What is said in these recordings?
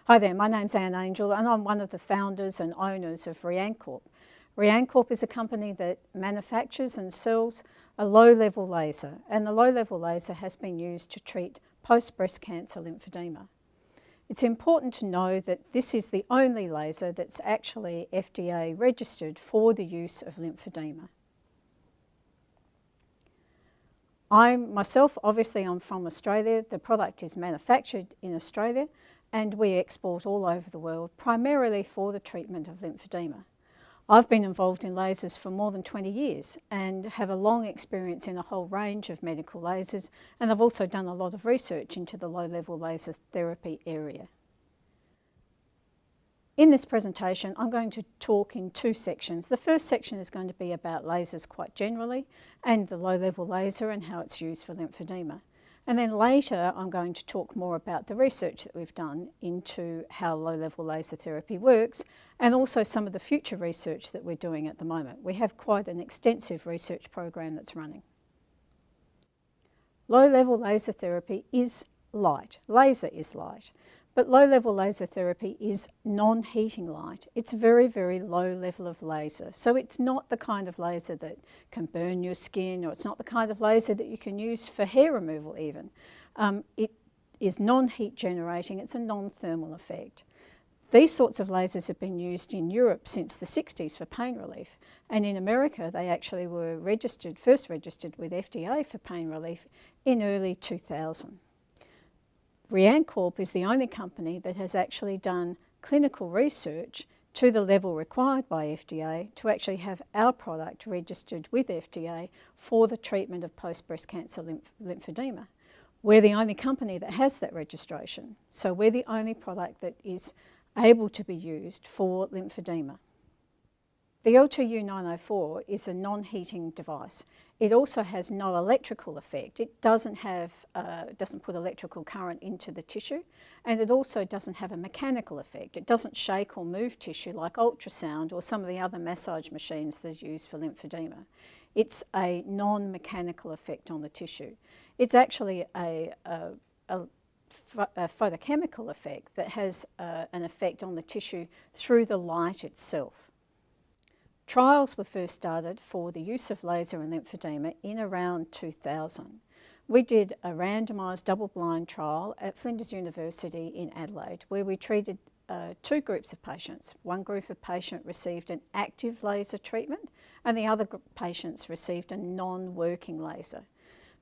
Hi there, my name's Anne Angel and I'm one of the founders and owners of RianCorp. RianCorp is a company that manufactures and sells a low-level laser, and the low-level laser has been used to treat post-breast cancer lymphedema. It's important to know that this is the only laser that's actually FDA registered for the use of lymphedema. I'm from Australia. The product is manufactured in Australia and we export all over the world, primarily for the treatment of lymphedema. I've been involved in lasers for more than 20 years and have a long experience in a whole range of medical lasers, and I've also done a lot of research into the low-level laser therapy area. In this presentation, I'm going to talk in two sections. The first section is going to be about lasers quite generally and the low-level laser and how it's used for lymphedema. And then later, I'm going to talk more about the research that we've done into how low-level laser therapy works and also some of the future research that we're doing at the moment. We have quite an extensive research program that's running. Low-level laser therapy is light. Laser is light. But low-level laser therapy is non-heating light. It's very, very low level of laser. So it's not the kind of laser that can burn your skin, or it's not the kind of laser that you can use for hair removal even. It is non-heat generating. It's a non-thermal effect. These sorts of lasers have been used in Europe since the 60s for pain relief. And in America, they actually were first registered with FDA for pain relief in early 2000. RianCorp is the only company that has actually done clinical research to the level required by FDA to actually have our product registered with FDA for the treatment of post-breast cancer lymphedema. We're the only company that has that registration, so we're the only product that is able to be used for lymphedema. The L2U904 is a non-heating device. It also has no electrical effect. It doesn't put electrical current into the tissue, and it also doesn't have a mechanical effect. It doesn't shake or move tissue like ultrasound or some of the other massage machines that are used for lymphedema. It's a non-mechanical effect on the tissue. It's actually a photochemical effect that has an effect on the tissue through the light itself. Trials were first started for the use of laser in lymphedema in around 2000. We did a randomised double-blind trial at Flinders University in Adelaide where we treated two groups of patients. One group of patients received an active laser treatment and the other patients received a non-working laser.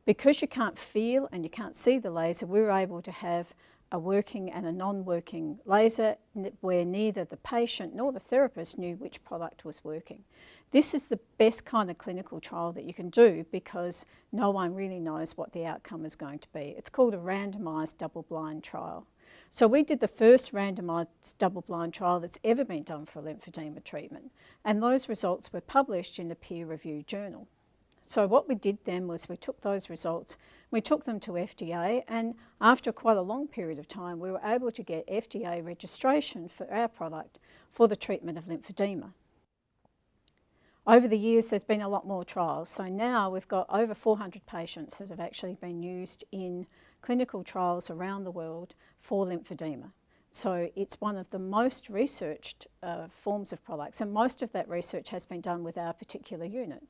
Because you can't feel and you can't see the laser, we were able to have a working and a non-working laser where neither the patient nor the therapist knew which product was working. This is the best kind of clinical trial that you can do because no one really knows what the outcome is going to be. It's called a randomised double-blind trial. So we did the first randomised double-blind trial that's ever been done for lymphedema treatment, and those results were published in a peer-reviewed journal. So what we did then was we took those results, we took them to FDA, and after quite a long period of time we were able to get FDA registration for our product for the treatment of lymphedema. Over the years there's been a lot more trials, so now we've got over 400 patients that have actually been used in clinical trials around the world for lymphedema. So it's one of the most researched forms of products, and most of that research has been done with our particular unit.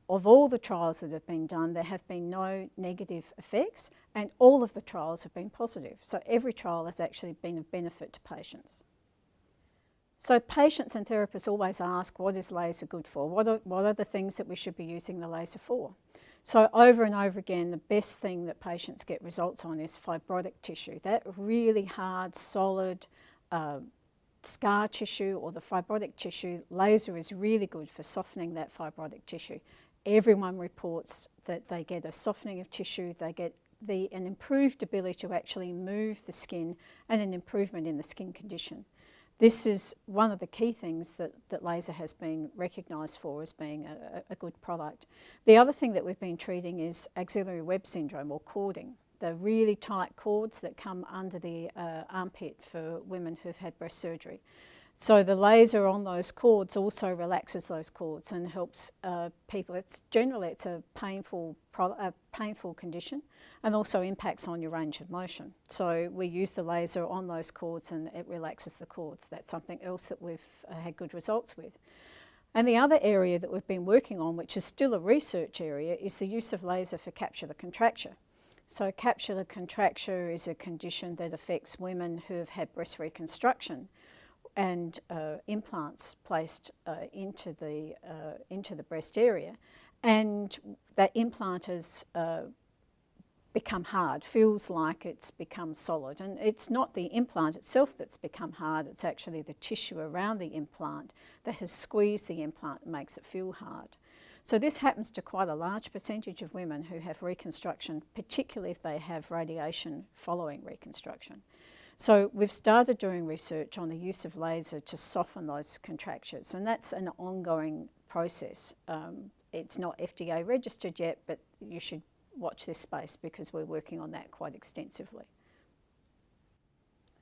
Of all the trials that have been done, there have been no negative effects, and all of the trials have been positive. So every trial has actually been of benefit to patients. So patients and therapists always ask, what is laser good for? What are the things that we should be using the laser for? So over and over again, the best thing that patients get results on is fibrotic tissue. That really hard, solid, scar tissue or the fibrotic tissue, laser is really good for softening that fibrotic tissue. Everyone reports that they get a softening of tissue, they get an improved ability to actually move the skin and an improvement in the skin condition. This is one of the key things that laser has been recognised for as being a good product. The other thing that we've been treating is axillary web syndrome or cording. The really tight cords that come under the armpit for women who've had breast surgery. So the laser on those cords also relaxes those cords and helps people. It's a painful condition, and also impacts on your range of motion. So we use the laser on those cords and it relaxes the cords. That's something else that we've had good results with. And the other area that we've been working on, which is still a research area, is the use of laser for capsular contracture. So capsular contracture is a condition that affects women who have had breast reconstruction and implants placed into the breast area, and that implant has become hard, feels like it's become solid. And it's not the implant itself that's become hard, it's actually the tissue around the implant that has squeezed the implant and makes it feel hard. So this happens to quite a large percentage of women who have reconstruction, particularly if they have radiation following reconstruction. So we've started doing research on the use of laser to soften those contractures, and that's an ongoing process. It's not FDA registered yet, but you should watch this space because we're working on that quite extensively.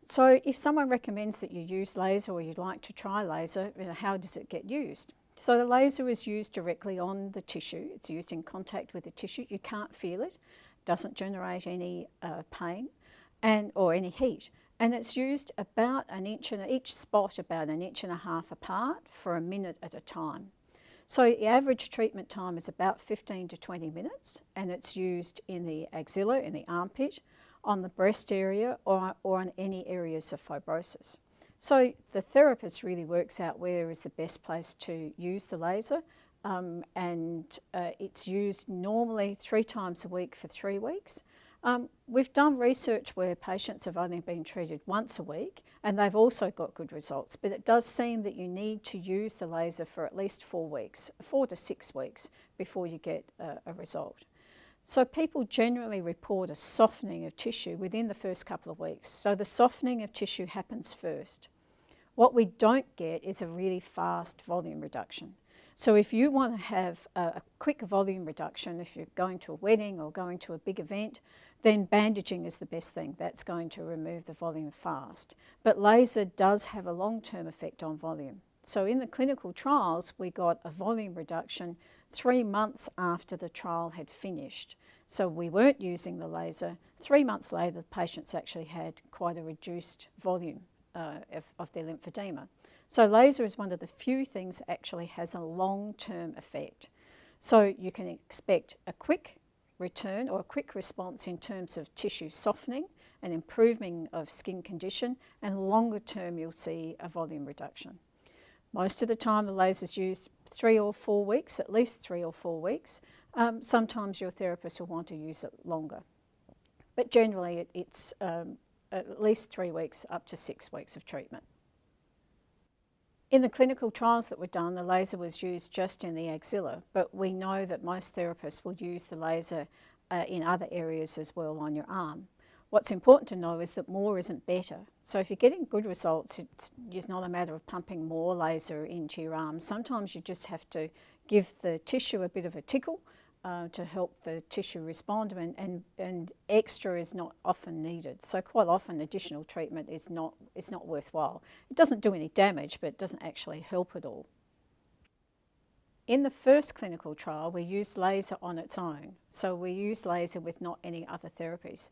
So if someone recommends that you use laser or you'd like to try laser, how does it get used? So the laser is used directly on the tissue. It's used in contact with the tissue. You can't feel it, doesn't generate any pain or any heat. And it's used about an inch, each spot about 1.5 inches apart for a minute at a time. So the average treatment time is about 15 to 20 minutes, and it's used in the axilla, in the armpit, on the breast area, or on any areas of fibrosis. So the therapist really works out where is the best place to use the laser, and it's used normally 3 times a week for 3 weeks. We've done research where patients have only been treated once a week, and they've also got good results, but it does seem that you need to use the laser for at least 4 weeks, 4 to 6 weeks before you get a result. So people generally report a softening of tissue within the first couple of weeks. So the softening of tissue happens first. What we don't get is a really fast volume reduction. So if you want to have a quick volume reduction, if you're going to a wedding or going to a big event, then bandaging is the best thing. That's going to remove the volume fast. But laser does have a long-term effect on volume. So in the clinical trials, we got a volume reduction 3 months after the trial had finished. So we weren't using the laser. 3 months later, the patients actually had quite a reduced volume of their lymphedema. So laser is one of the few things that actually has a long-term effect. So you can expect a quick return or a quick response in terms of tissue softening and improving of skin condition, and longer term you'll see a volume reduction. Most of the time the laser is used 3 or 4 weeks, at least 3 or 4 weeks. Sometimes your therapist will want to use it longer. But generally it's at least 3 weeks up to 6 weeks of treatment. In the clinical trials that were done, the laser was used just in the axilla, but we know that most therapists will use the laser in other areas as well on your arm. What's important to know is that more isn't better. So if you're getting good results, it's not a matter of pumping more laser into your arm. Sometimes you just have to give the tissue a bit of a tickle to help the tissue respond, and extra is not often needed. So quite often additional treatment is not worthwhile. It doesn't do any damage, but it doesn't actually help at all. In the first clinical trial, we used laser on its own. So we used laser with not any other therapies.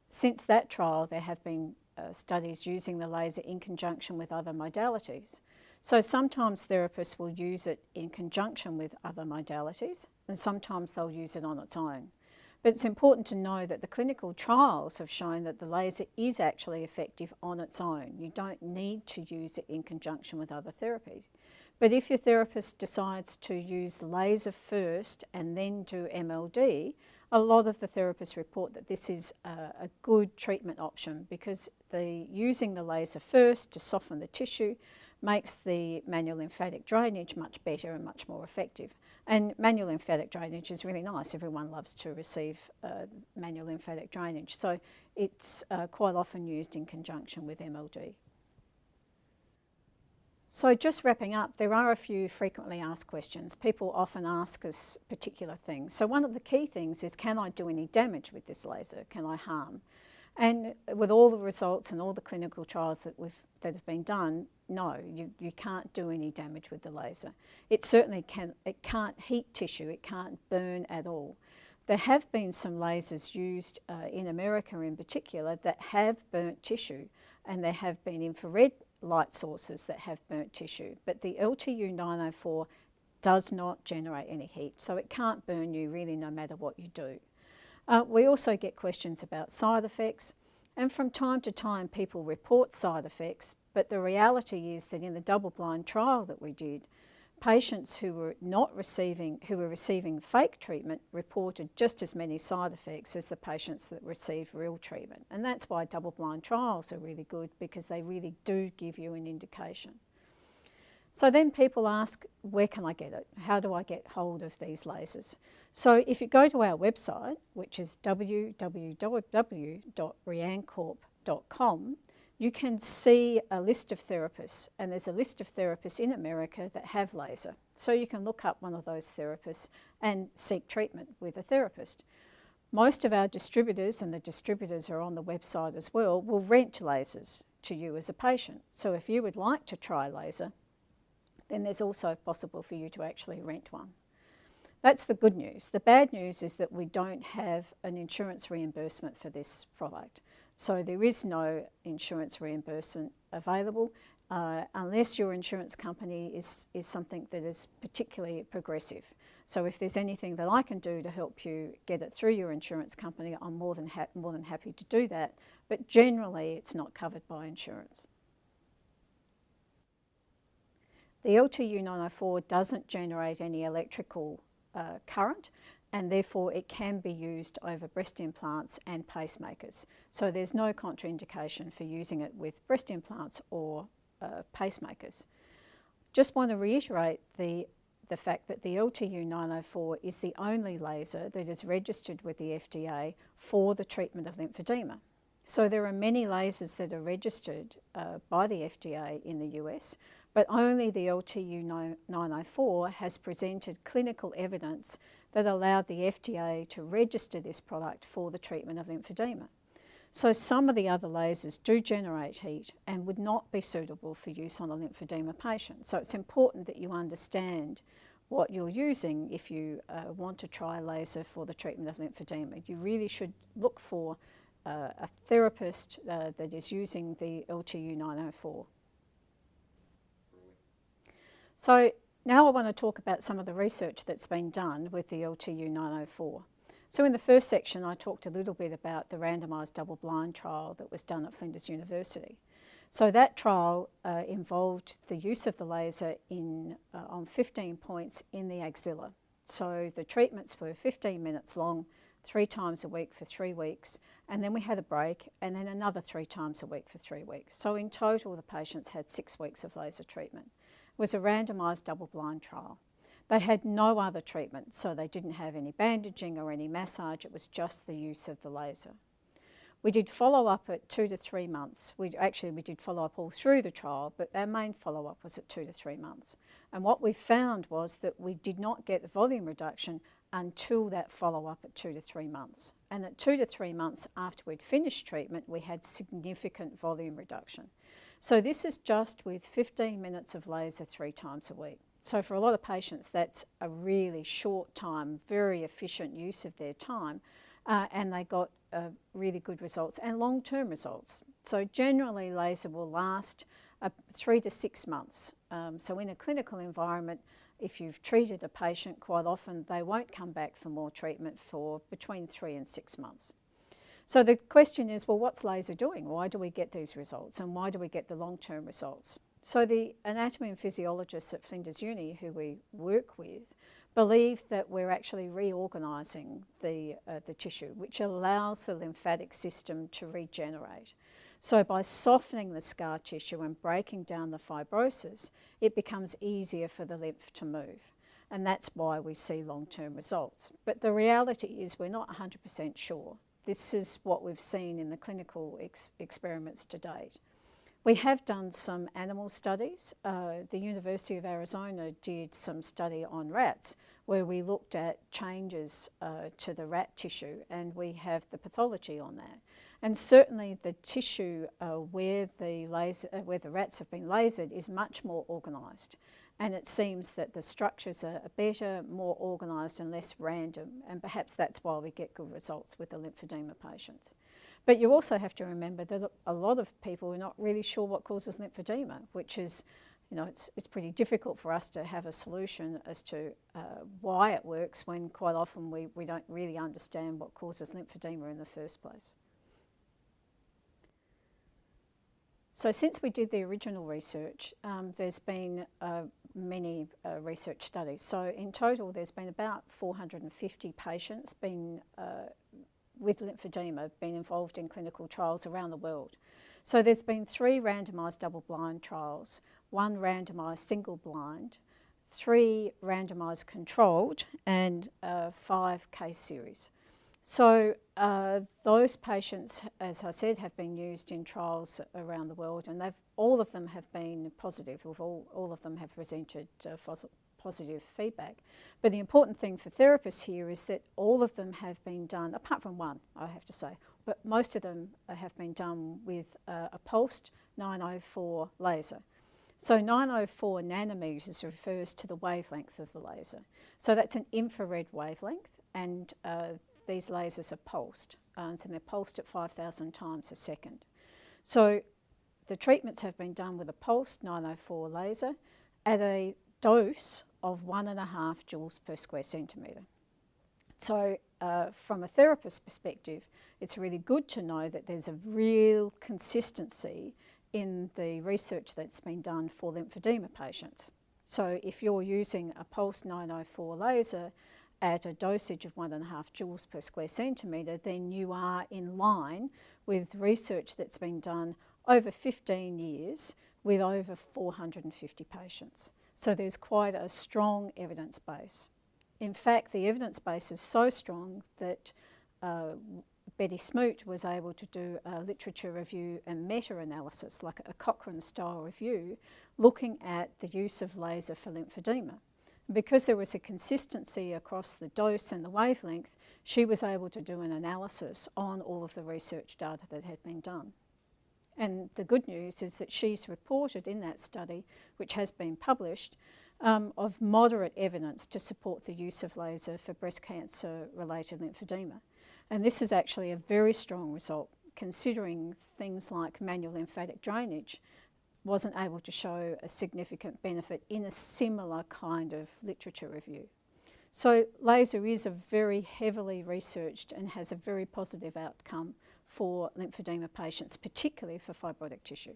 Since that trial, there have been studies using the laser in conjunction with other modalities. So sometimes therapists will use it in conjunction with other modalities, and sometimes they'll use it on its own. But it's important to know that the clinical trials have shown that the laser is actually effective on its own. You don't need to use it in conjunction with other therapies. But if your therapist decides to use laser first and then do MLD, a lot of the therapists report that this is a good treatment option, because using the laser first to soften the tissue makes the manual lymphatic drainage much better and much more effective. And manual lymphatic drainage is really nice. Everyone loves to receive manual lymphatic drainage. So it's quite often used in conjunction with MLD. So just wrapping up, there are a few frequently asked questions. People often ask us particular things. So one of the key things is, can I do any damage with this laser? Can I harm? And with all the results and all the clinical trials that have been done, no, you can't do any damage with the laser. It certainly can't heat tissue, it can't burn at all. There have been some lasers used in America in particular that have burnt tissue, and there have been infrared light sources that have burnt tissue, but the LTU 904 does not generate any heat, so it can't burn you really no matter what you do. We also get questions about side effects, and from time to time people report side effects, but the reality is that in the double-blind trial that we did, patients who were receiving fake treatment reported just as many side effects as the patients that received real treatment. And that's why double-blind trials are really good, because they really do give you an indication. So then people ask, where can I get it? How do I get hold of these lasers? So if you go to our website, which is www.RianCorp.com, you can see a list of therapists, and there's a list of therapists in America that have laser. So you can look up one of those therapists and seek treatment with a therapist. Most of our distributors, and the distributors are on the website as well, will rent lasers to you as a patient. So if you would like to try laser, then there's also possible for you to actually rent one. That's the good news. The bad news is that we don't have an insurance reimbursement for this product. So there is no insurance reimbursement available unless your insurance company is something that is particularly progressive. So if there's anything that I can do to help you get it through your insurance company, I'm more than happy to do that. But generally, it's not covered by insurance. The LTU 904 doesn't generate any electrical current, and therefore it can be used over breast implants and pacemakers. So there's no contraindication for using it with breast implants or pacemakers. Just want to reiterate the fact that the LTU 904 is the only laser that is registered with the FDA for the treatment of lymphedema. So there are many lasers that are registered by the FDA in the US, but only the LTU 904 has presented clinical evidence that allowed the FDA to register this product for the treatment of lymphedema. So some of the other lasers do generate heat and would not be suitable for use on a lymphedema patient. So it's important that you understand what you're using if you want to try laser for the treatment of lymphedema. You really should look for a therapist that is using the LTU 904. So now I want to talk about some of the research that's been done with the LTU 904. So in the first section I talked a little bit about the randomised double-blind trial that was done at Flinders University. So that trial involved the use of the laser on 15 points in the axilla. So the treatments were 15 minutes long, 3 times a week for 3 weeks, and then we had a break, and then another 3 times a week for 3 weeks. So in total the patients had 6 weeks of laser treatment. It was a randomised double-blind trial. They had no other treatment, so they didn't have any bandaging or any massage, it was just the use of the laser. We did follow-up at 2 to 3 months. We did follow-up all through the trial, but our main follow-up was at 2 to 3 months. And what we found was that we did not get the volume reduction until that follow-up at 2 to 3 months. And at 2 to 3 months after we'd finished treatment, we had significant volume reduction. So this is just with 15 minutes of laser 3 times a week. So for a lot of patients, that's a really short time, very efficient use of their time, and they got really good results and long-term results. So generally laser will last 3 to 6 months. So in a clinical environment, if you've treated a patient, quite often they won't come back for more treatment for between 3 and 6 months. So the question is, well, what's laser doing? Why do we get these results, and why do we get the long-term results? So the anatomy and physiologists at Flinders Uni, who we work with, believe that we're actually reorganising the tissue, which allows the lymphatic system to regenerate. So by softening the scar tissue and breaking down the fibrosis, it becomes easier for the lymph to move. And that's why we see long-term results. But the reality is we're not 100% sure. This is what we've seen in the clinical experiments to date. We have done some animal studies. The University of Arizona did some study on rats where we looked at changes to the rat tissue, and we have the pathology on that. And certainly the tissue where the rats have been lasered is much more organised. And it seems that the structures are better, more organised and less random, and perhaps that's why we get good results with the lymphedema patients. But you also have to remember that a lot of people are not really sure what causes lymphedema, which is, it's pretty difficult for us to have a solution as to why it works when quite often we don't really understand what causes lymphedema in the first place. So since we did the original research, there's been many research studies. So in total, there's been about 450 patients with lymphedema been involved in clinical trials around the world. So there's been 3 randomised double-blind trials, 1 randomised single-blind, 3 randomised controlled, and 5 case series. So those patients, as I said, have been used in trials around the world, and all of them have been positive. All of them have presented positive feedback. But the important thing for therapists here is that all of them have been done, apart from 1, I have to say, but most of them have been done with a pulsed 904 laser. So 904 nanometers refers to the wavelength of the laser. So that's an infrared wavelength, and these lasers are pulsed, and they're pulsed at 5,000 times a second. So the treatments have been done with a pulsed 904 laser at a dose of 1.5 joules per square centimetre. So from a therapist's perspective, it's really good to know that there's a real consistency in the research that's been done for lymphedema patients. So if you're using a pulsed 904 laser at a dosage of 1.5 joules per square centimetre, then you are in line with research that's been done over 15 years with over 450 patients. So there's quite a strong evidence base. In fact, the evidence base is so strong that Betty Smoot was able to do a literature review and meta-analysis, like a Cochrane-style review, looking at the use of laser for lymphedema. Because there was a consistency across the dose and the wavelength, she was able to do an analysis on all of the research data that had been done. And the good news is that she's reported in that study, which has been published, of moderate evidence to support the use of laser for breast cancer-related lymphedema. And this is actually a very strong result, considering things like manual lymphatic drainage wasn't able to show a significant benefit in a similar kind of literature review. So laser is a very heavily researched and has a very positive outcome for lymphedema patients, particularly for fibrotic tissue.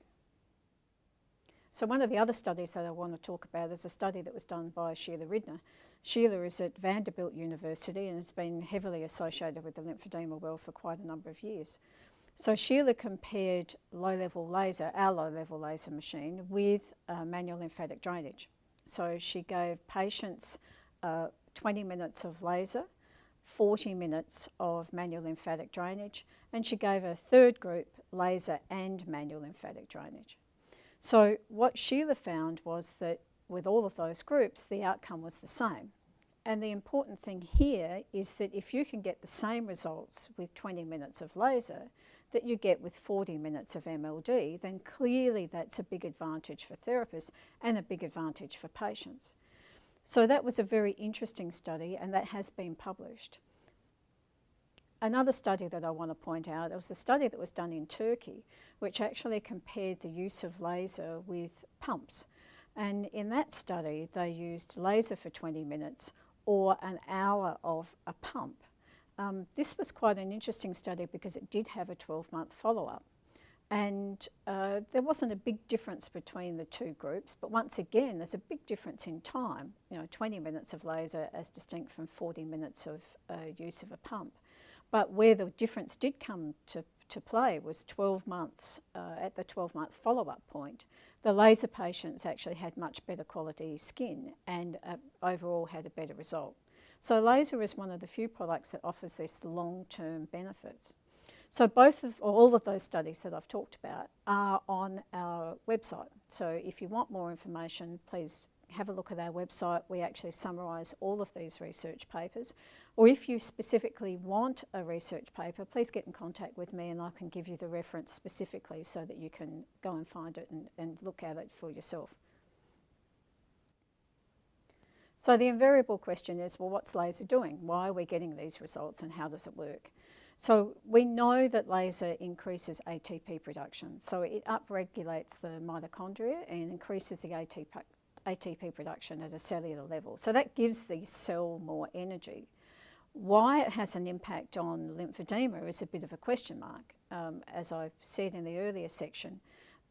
So one of the other studies that I want to talk about is a study that was done by Sheila Ridner. Sheila is at Vanderbilt University and has been heavily associated with the lymphedema world for quite a number of years. So Sheila compared low-level laser, our low-level laser machine, with manual lymphatic drainage. So she gave patients 20 minutes of laser, 40 minutes of manual lymphatic drainage, and she gave a third group laser and manual lymphatic drainage. So what Sheila found was that with all of those groups, the outcome was the same. And the important thing here is that if you can get the same results with 20 minutes of laser that you get with 40 minutes of MLD, then clearly that's a big advantage for therapists and a big advantage for patients. So that was a very interesting study, and that has been published. Another study that I want to point out, it was a study that was done in Turkey, which actually compared the use of laser with pumps. And in that study, they used laser for 20 minutes or an hour of a pump. This was quite an interesting study because it did have a 12-month follow-up. And there wasn't a big difference between the two groups, but once again, there's a big difference in time, 20 minutes of laser as distinct from 40 minutes of use of a pump. But where the difference did come to play was 12 months, at the 12-month follow-up point. The laser patients actually had much better quality skin and overall had a better result. So laser is one of the few products that offers this long-term benefits. So all of those studies that I've talked about are on our website. So if you want more information, please have a look at our website. We actually summarise all of these research papers. Or if you specifically want a research paper, please get in contact with me and I can give you the reference specifically so that you can go and find it and look at it for yourself. So the invariable question is, well, what's laser doing? Why are we getting these results and how does it work? So we know that laser increases ATP production. So it upregulates the mitochondria and increases the ATP production at a cellular level. So that gives the cell more energy. Why it has an impact on lymphedema is a bit of a question mark. As I've said in the earlier section,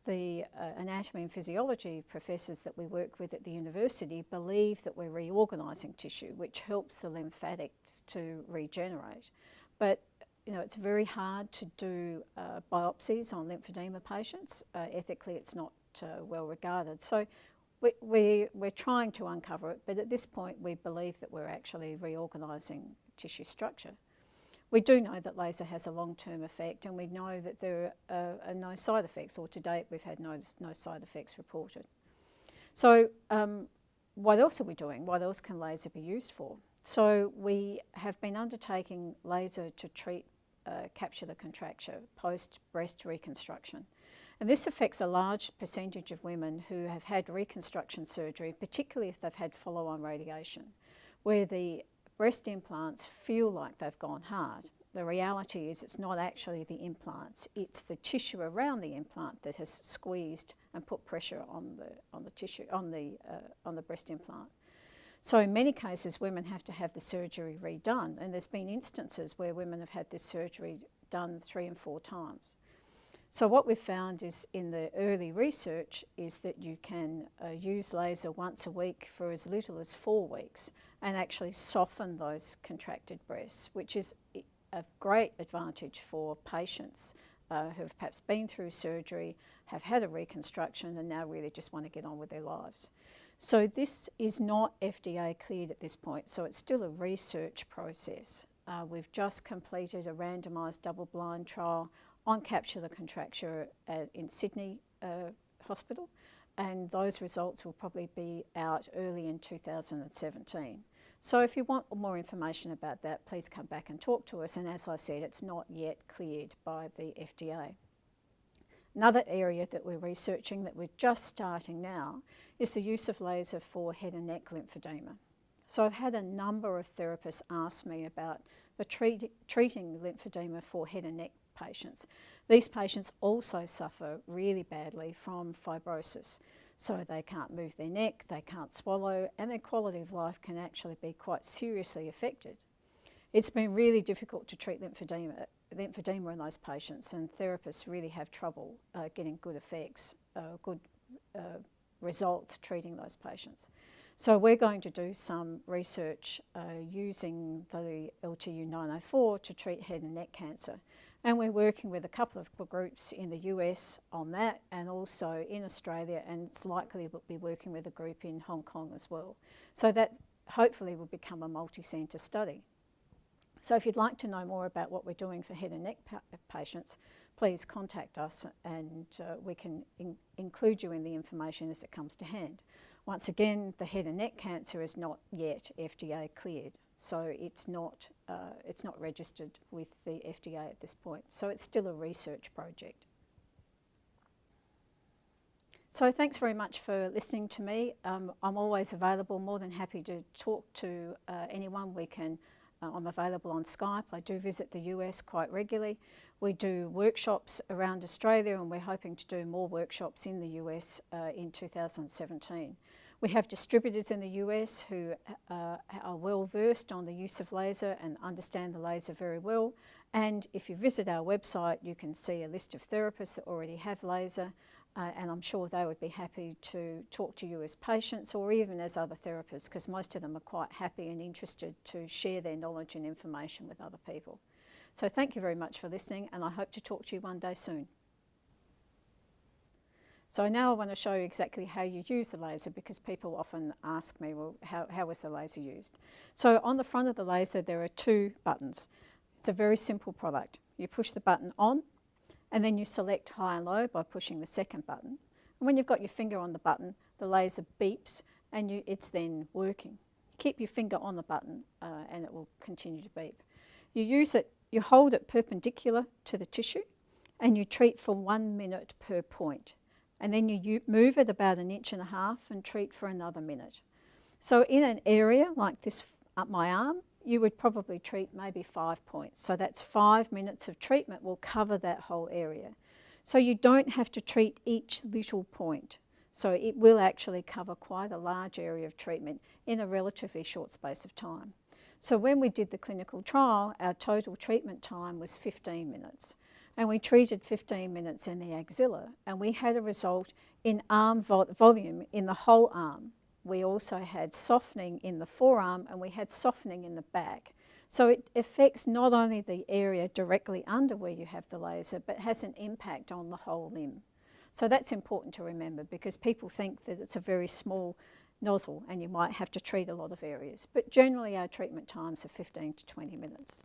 the anatomy and physiology professors that we work with at the university believe that we're reorganising tissue, which helps the lymphatics to regenerate. But you know, it's very hard to do biopsies on lymphedema patients. Ethically, it's not well regarded. So we're trying to uncover it, but at this point we believe that we're actually reorganising tissue structure. We do know that laser has a long-term effect, and we know that there are no side effects, or to date we've had no side effects reported. So what else are we doing? What else can laser be used for? So we have been undertaking laser to treat capsular contracture post-breast reconstruction. And this affects a large percentage of women who have had reconstruction surgery, particularly if they've had follow-on radiation, where the breast implants feel like they've gone hard. The reality is it's not actually the implants, it's the tissue around the implant that has squeezed and put pressure on the tissue, on the breast implant. So in many cases, women have to have the surgery redone, and there's been instances where women have had this surgery done 3 and 4 times. So what we've found is in the early research is that you can use laser once a week for as little as 4 weeks and actually soften those contracted breasts, which is a great advantage for patients who have perhaps been through surgery, have had a reconstruction and now really just want to get on with their lives. So this is not FDA cleared at this point, so it's still a research process. We've just completed a randomised double-blind trial on capsular contracture in Sydney Hospital, and those results will probably be out early in 2017. So if you want more information about that, please come back and talk to us, and as I said, it's not yet cleared by the FDA. Another area that we're researching that we're just starting now is the use of laser for head and neck lymphedema. So I've had a number of therapists ask me about the treating lymphedema for head and neck patients. These patients also suffer really badly from fibrosis. So they can't move their neck, they can't swallow, and their quality of life can actually be quite seriously affected. It's been really difficult to treat lymphedema in those patients, and therapists really have trouble getting good effects, good results treating those patients. So we're going to do some research using the LTU-904 to treat head and neck cancer. And we're working with a couple of groups in the US on that, and also in Australia, and it's likely we'll be working with a group in Hong Kong as well. So that hopefully will become a multi-centre study. So if you'd like to know more about what we're doing for head and neck patients, please contact us and we can include you in the information as it comes to hand. Once again, the head and neck cancer is not yet FDA cleared, so it's not registered with the FDA at this point. So it's still a research project. So thanks very much for listening to me. I'm always available, more than happy to talk to anyone. I'm available on Skype. I do visit the US quite regularly. We do workshops around Australia, and we're hoping to do more workshops in the US in 2017. We have distributors in the US who are well versed on the use of laser and understand the laser very well. And if you visit our website, you can see a list of therapists that already have laser, and I'm sure they would be happy to talk to you as patients or even as other therapists, because most of them are quite happy and interested to share their knowledge and information with other people. So thank you very much for listening, and I hope to talk to you one day soon. So now I want to show you exactly how you use the laser, because people often ask me, well, how is the laser used? So on the front of the laser there are 2 buttons. It's a very simple product. You push the button on, and then you select high and low by pushing the second button. And when you've got your finger on the button, the laser beeps and it's then working. Keep your finger on the button and it will continue to beep. You hold it perpendicular to the tissue and you treat for 1 minute per point. And then you move it about 1.5 inches and treat for another minute. So in an area like this up my arm, you would probably treat maybe 5 points. So that's 5 minutes of treatment will cover that whole area. So you don't have to treat each little point. So it will actually cover quite a large area of treatment in a relatively short space of time. So when we did the clinical trial, our total treatment time was 15 minutes. And we treated 15 minutes in the axilla, and we had a result in arm volume in the whole arm. We also had softening in the forearm, and we had softening in the back. So it affects not only the area directly under where you have the laser, but has an impact on the whole limb. So that's important to remember, because people think that it's a very small nozzle and you might have to treat a lot of areas. But generally our treatment times are 15 to 20 minutes.